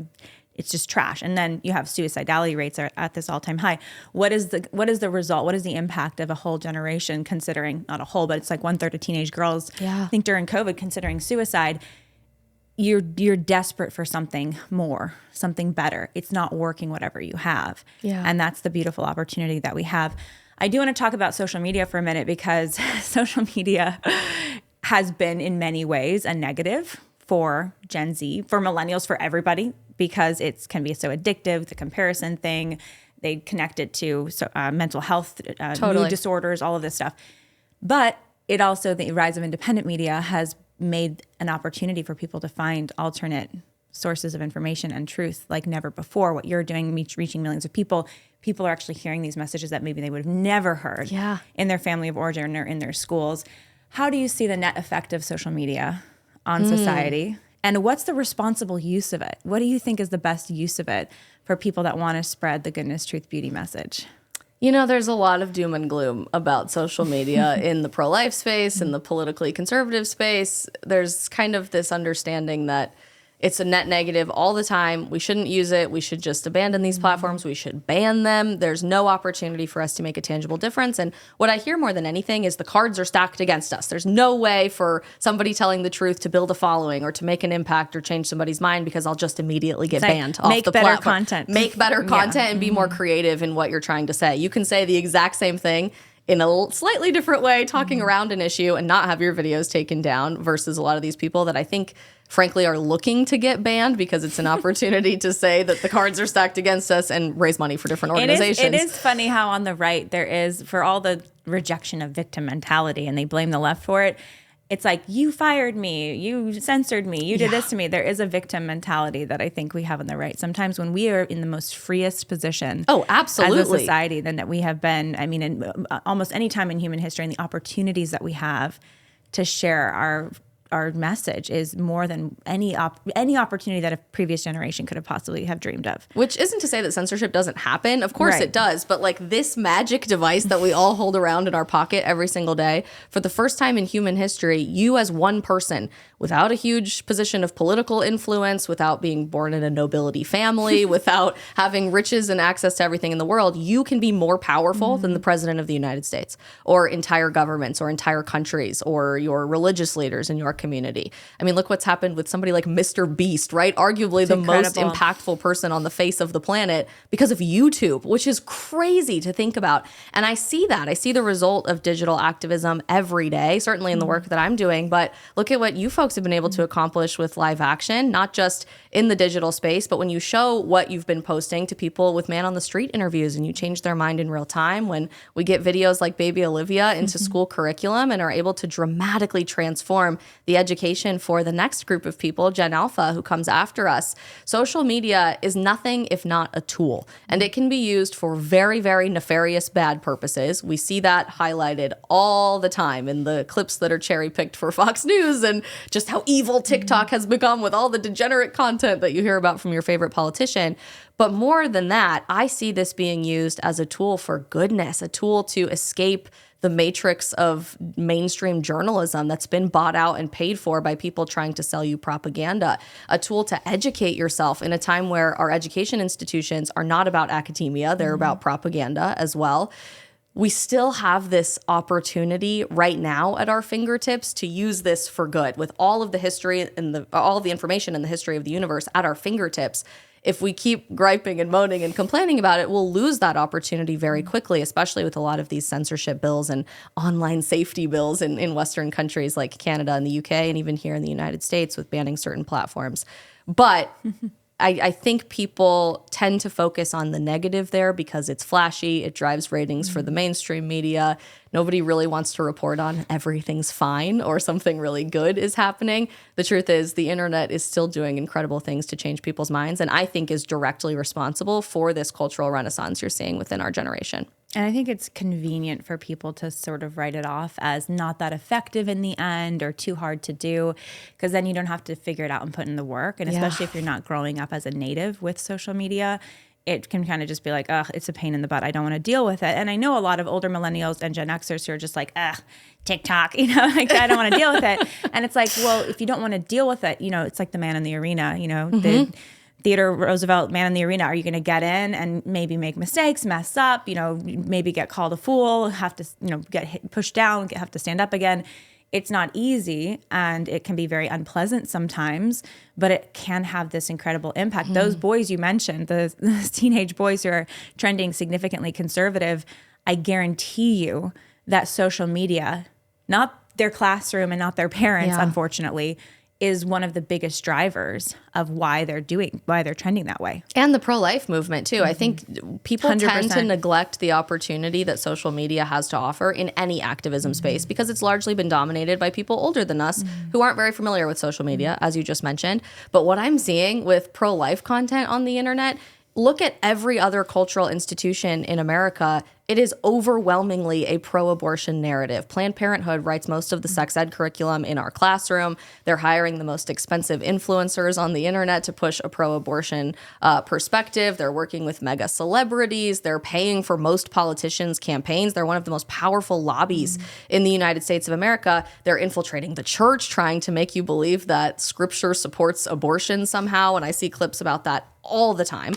Speaker 2: it's just trash. And then you have suicidality rates are at this all-time high. What is the result? What is the impact of a whole generation, considering, not a whole, but it's like 1/3 of teenage girls, I think during COVID, considering suicide? You're desperate for something more, something better. It's not working, whatever you have. And that's the beautiful opportunity that we have. I do want to talk about social media for a minute, because social media has been in many ways a negative for Gen Z, for millennials, for everybody, because it can be so addictive, the comparison thing. They connect it to mental health, mood disorders, all of this stuff. But it also, the rise of independent media has made an opportunity for people to find alternate sources of information and truth like never before. What you're doing, reaching millions of people are actually hearing these messages that maybe they would have never heard in their family of origin or in their schools. How do you see the net effect of social media on society? And what's the responsible use of it? What do you think is the best use of it for people that want to spread the goodness, truth, beauty message?
Speaker 1: You know, there's a lot of doom and gloom about social media in the pro-life space, in the politically conservative space. There's kind of this understanding that it's a net negative all the time. We shouldn't use it. We should just abandon these platforms. We should ban them. There's no opportunity for us to make a tangible difference. And what I hear more than anything is the cards are stacked against us. There's no way for somebody telling the truth to build a following or to make an impact or change somebody's mind, because I'll just immediately get banned off the platform. Make better content and be more creative in what you're trying to say. You can say the exact same thing in a slightly different way, talking around an issue, and not have your videos taken down, versus a lot of these people that I think, frankly, are looking to get banned because it's an opportunity to say that the cards are stacked against us and raise money for different organizations.
Speaker 2: It is funny how on the right there is, for all the rejection of victim mentality, and they blame the left for it, it's like, you fired me, you censored me, you did this to me. There is a victim mentality that I think we have on the right. Sometimes when we are in the most freest position as a society than that we have been, I mean, in almost any time in human history, and the opportunities that we have to share our our message is more than any opportunity that a previous generation could have possibly have dreamed of.
Speaker 1: Which isn't to say that censorship doesn't happen. Of course
Speaker 2: Right.
Speaker 1: it does. But like this magic device that we all hold around in our pocket every single day, for the first time in human history, you as one person, without a huge position of political influence, without being born in a nobility family, without having riches and access to everything in the world, you can be more powerful than the president of the United States, or entire governments, or entire countries, or your religious leaders in your community. I mean, look what's happened with somebody like Mr. Beast, right? Arguably the most impactful person on the face of the planet because of YouTube, which is crazy to think about. And I see that. I see the result of digital activism every day, certainly in the work that I'm doing. But look at what you folks have been able to accomplish with live action, not just in the digital space, but when you show what you've been posting to people with man on the street interviews and you change their mind in real time, when we get videos like Baby Olivia into school curriculum and are able to dramatically transform the education for the next group of people, Gen Alpha, who comes after us. Social media is nothing if not a tool, and it can be used for very, very nefarious bad purposes. We see that highlighted all the time in the clips that are cherry picked for Fox News, and just how evil TikTok has become with all the degenerate content that you hear about from your favorite politician. But more than that, I see this being used as a tool for goodness, a tool to escape the matrix of mainstream journalism that's been bought out and paid for by people trying to sell you propaganda, a tool to educate yourself in a time where our education institutions are not about academia, they're about propaganda as well. We still have this opportunity right now at our fingertips to use this for good, with all of the history and all of the information in the history of the universe at our fingertips. If we keep griping and moaning and complaining about it, we'll lose that opportunity very quickly, especially with a lot of these censorship bills and online safety bills in Western countries like Canada and the UK, and even here in the United States with banning certain platforms. But I think people tend to focus on the negative there because it's flashy, it drives ratings for the mainstream media. Nobody really wants to report on everything's fine or something really good is happening. The truth is the internet is still doing incredible things to change people's minds, and I think is directly responsible for this cultural renaissance you're seeing within our generation.
Speaker 2: And I think it's convenient for people to sort of write it off as not that effective in the end or too hard to do, because then you don't have to figure it out and put in the work. And especially if you're not growing up as a native with social media, it can kind of just be like, ugh, it's a pain in the butt. I don't want to deal with it. And I know a lot of older millennials and Gen Xers who are just like, ugh, TikTok, like I don't want to deal with it. And it's like, well, if you don't want to deal with it, it's like the man in the arena, the Theodore Roosevelt, man in the arena. Are you going to get in and maybe make mistakes, mess up, maybe get called a fool, have to, get pushed down, have to stand up again? It's not easy, and it can be very unpleasant sometimes, but it can have this incredible impact. Those boys you mentioned, the teenage boys who are trending significantly conservative, I guarantee you that social media, not their classroom and not their parents, unfortunately, is one of the biggest drivers of why they're trending that way.
Speaker 1: And the pro-life movement too. I think people 100%. Tend to neglect the opportunity that social media has to offer in any activism space because it's largely been dominated by people older than us who aren't very familiar with social media, as you just mentioned. But what I'm seeing with pro-life content on the internet, look at every other cultural institution in America. It is overwhelmingly a pro-abortion narrative. Planned Parenthood writes most of the sex ed curriculum in our classroom. They're hiring the most expensive influencers on the internet to push a pro-abortion perspective. They're working with mega celebrities. They're paying for most politicians' campaigns. They're one of the most powerful lobbies in the United States of America. They're infiltrating the church, trying to make you believe that scripture supports abortion somehow. And I see clips about that all the time.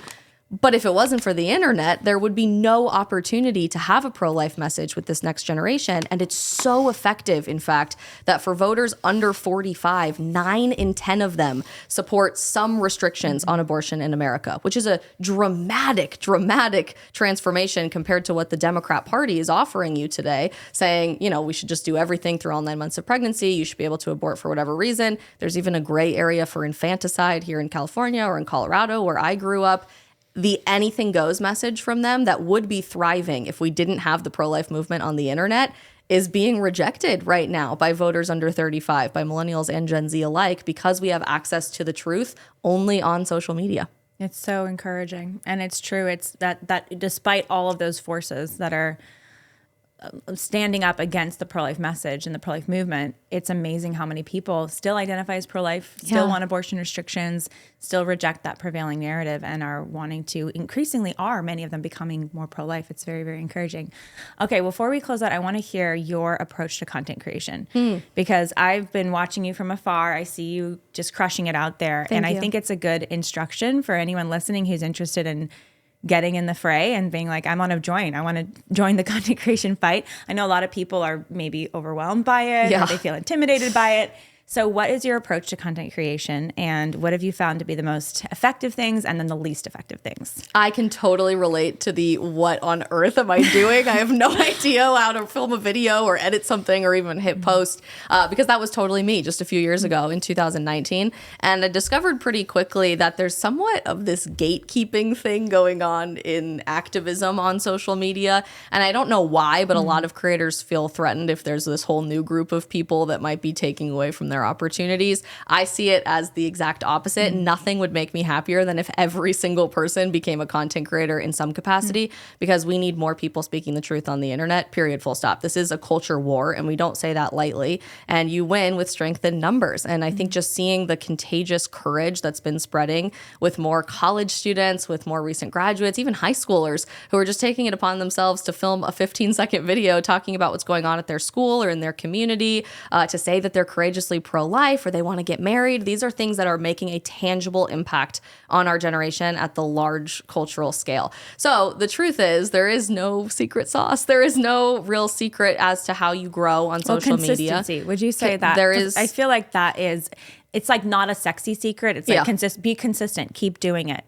Speaker 1: But if it wasn't for the internet, there would be no opportunity to have a pro-life message with this next generation. And it's so effective, in fact, that for voters under 45, 9 in 10 of them support some restrictions on abortion in America, which is a dramatic transformation compared to what the Democrat Party is offering you today, saying, we should just do everything through all 9 months of pregnancy. You should be able to abort for whatever reason. There's even a gray area for infanticide here in California or in Colorado, where I grew up. The anything goes message from them that would be thriving if we didn't have the pro-life movement on the internet is being rejected right now by voters under 35, by millennials and Gen Z alike, because we have access to the truth only on social media.
Speaker 2: It's so encouraging. And it's true. It's that despite all of those forces that are standing up against the pro-life message and the pro-life movement, it's amazing how many people still identify as pro-life, still want abortion restrictions, still reject that prevailing narrative, and are wanting to, many of them becoming more pro-life. It's very, very encouraging. Okay, before we close out, I want to hear your approach to content creation because I've been watching you from afar. I see you just crushing it out there.
Speaker 1: Thank you.
Speaker 2: I think it's a good instruction for anyone listening who's interested in getting in the fray and being like, I want to join the content creation fight. I know a lot of people are maybe overwhelmed by it, or they feel intimidated by it. So what is your approach to content creation, and what have you found to be the most effective things and then the least effective things?
Speaker 1: I can totally relate to the what on earth am I doing? I have no idea how to film a video or edit something or even hit post because that was totally me just a few years ago in 2019. And I discovered pretty quickly that there's somewhat of this gatekeeping thing going on in activism on social media. And I don't know why, but a lot of creators feel threatened if there's this whole new group of people that might be taking away from their opportunities. I see it as the exact opposite. Nothing would make me happier than if every single person became a content creator in some capacity, because we need more people speaking the truth on the internet, period, full stop. This is a culture war, and we don't say that lightly. And you win with strength in numbers. And I think just seeing the contagious courage that's been spreading with more college students, with more recent graduates, even high schoolers who are just taking it upon themselves to film a 15-second video talking about what's going on at their school or in their community, to say that they're courageously pro-life or they want to get married. These are things that are making a tangible impact on our generation at the large cultural scale. So the truth is, there is no secret sauce. There is no real secret as to how you grow on social media.
Speaker 2: Consistency. Would you say that?
Speaker 1: There is.
Speaker 2: I feel like that is. It's like not a sexy secret. It's like be consistent, keep doing it,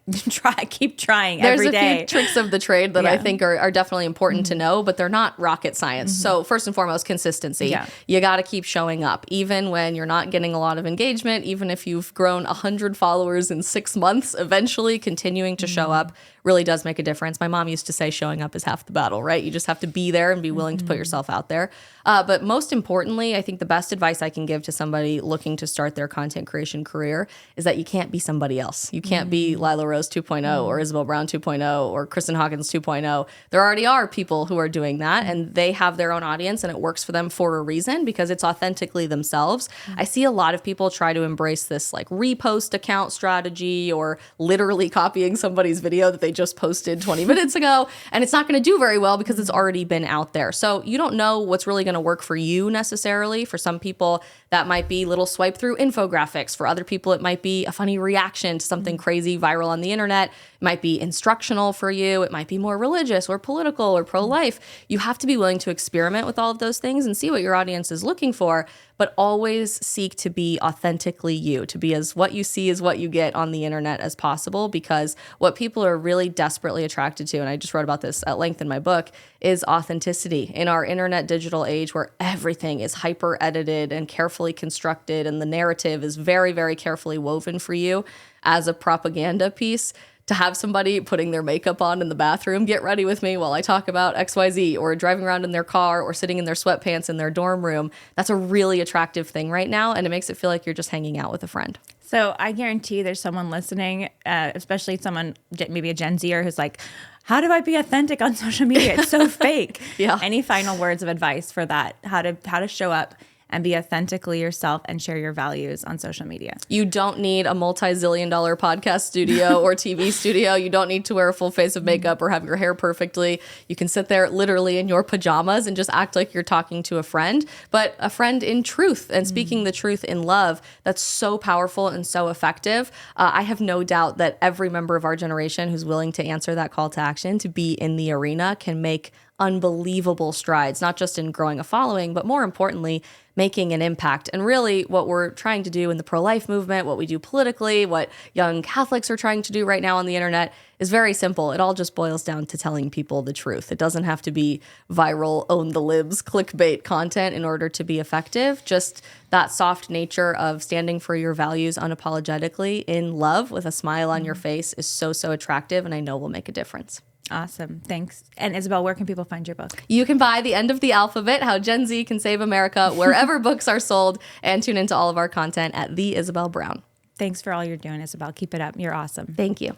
Speaker 2: keep trying every day.
Speaker 1: There's a few tricks of the trade that I think are definitely important to know, but they're not rocket science. So first and foremost, consistency. Yeah. You got to keep showing up, even when you're not getting a lot of engagement, even if you've grown 100 followers in 6 months, eventually continuing to show up really does make a difference. My mom used to say showing up is half the battle, right? You just have to be there and be willing to put yourself out there. But most importantly, I think the best advice I can give to somebody looking to start their content creation career is that you can't be somebody else. You can't be Lila Rose 2.0 or Isabel Brown 2.0 or Kristen Hawkins 2.0. There already are people who are doing that, and they have their own audience, and it works for them for a reason because it's authentically themselves. I see a lot of people try to embrace this like repost account strategy or literally copying somebody's video that they just posted 20 minutes ago, and it's not going to do very well because it's already been out there. So you don't know what's really going to work for you necessarily. For some people, that might be little swipe through infographics. For other people, it might be a funny reaction to something crazy viral on the internet. It might be instructional for you. It might be more religious or political or pro-life. You have to be willing to experiment with all of those things and see what your audience is looking for, but always seek to be authentically you, to be as what you see is what you get on the internet as possible, because what people are really desperately attracted to, and I just wrote about this at length in my book, is authenticity. In our internet digital age where everything is hyper edited and carefully constructed and the narrative is very, very carefully woven for you as a propaganda piece, to have somebody putting their makeup on in the bathroom, get ready with me while I talk about XYZ, or driving around in their car or sitting in their sweatpants in their dorm room, that's a really attractive thing right now, and it makes it feel like you're just hanging out with a friend.
Speaker 2: So I guarantee there's someone listening, especially someone, maybe a Gen Zer, who's like, how do I be authentic on social media? It's so fake. Any final words of advice for that? How to show up and be authentically yourself and share your values on social media?
Speaker 1: You don't need a multi-zillion-dollar podcast studio or TV studio. You don't need to wear a full face of makeup or have your hair perfectly. You can sit there literally in your pajamas and just act like you're talking to a friend, but a friend in truth and speaking the truth in love. That's so powerful and so effective. I have no doubt that every member of our generation who's willing to answer that call to action to be in the arena can make unbelievable strides, not just in growing a following, but more importantly, making an impact. And really what we're trying to do in the pro-life movement, what we do politically, what young Catholics are trying to do right now on the internet is very simple. It all just boils down to telling people the truth. It doesn't have to be viral, own the libs, clickbait content in order to be effective. Just that soft nature of standing for your values unapologetically in love with a smile on your face is so, so attractive, and I know will make a difference.
Speaker 2: Awesome. Thanks. And Isabel, where can people find your book?
Speaker 1: You can buy The End of the Alphabet, How Gen Z Can Save America, wherever books are sold, and tune into all of our content at The Isabel Brown.
Speaker 2: Thanks for all you're doing, Isabel. Keep it up. You're awesome.
Speaker 1: Thank you.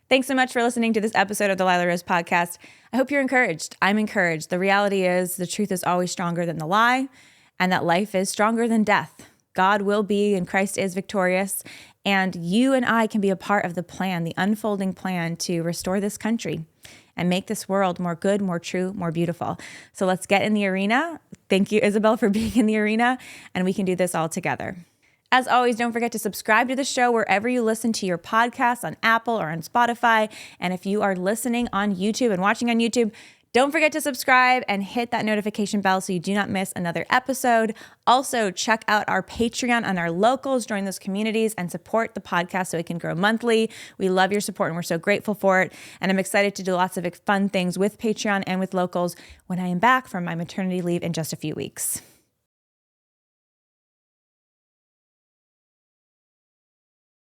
Speaker 2: Thanks so much for listening to this episode of the Lila Rose Podcast. I hope you're encouraged. I'm encouraged. The reality is the truth is always stronger than the lie, and that life is stronger than death. God will be and Christ is victorious, and you and I can be a part of the plan, the unfolding plan to restore this country and make this world more good, more true, more beautiful. So let's get in the arena. Thank you, Isabel, for being in the arena, and we can do this all together. As always, don't forget to subscribe to the show wherever you listen to your podcasts, on Apple or on Spotify. And if you are listening on YouTube and watching on YouTube, don't forget to subscribe and hit that notification bell so you do not miss another episode. Also, check out our Patreon and our locals, join those communities and support the podcast so it can grow monthly. We love your support and we're so grateful for it. And I'm excited to do lots of fun things with Patreon and with locals when I am back from my maternity leave in just a few weeks.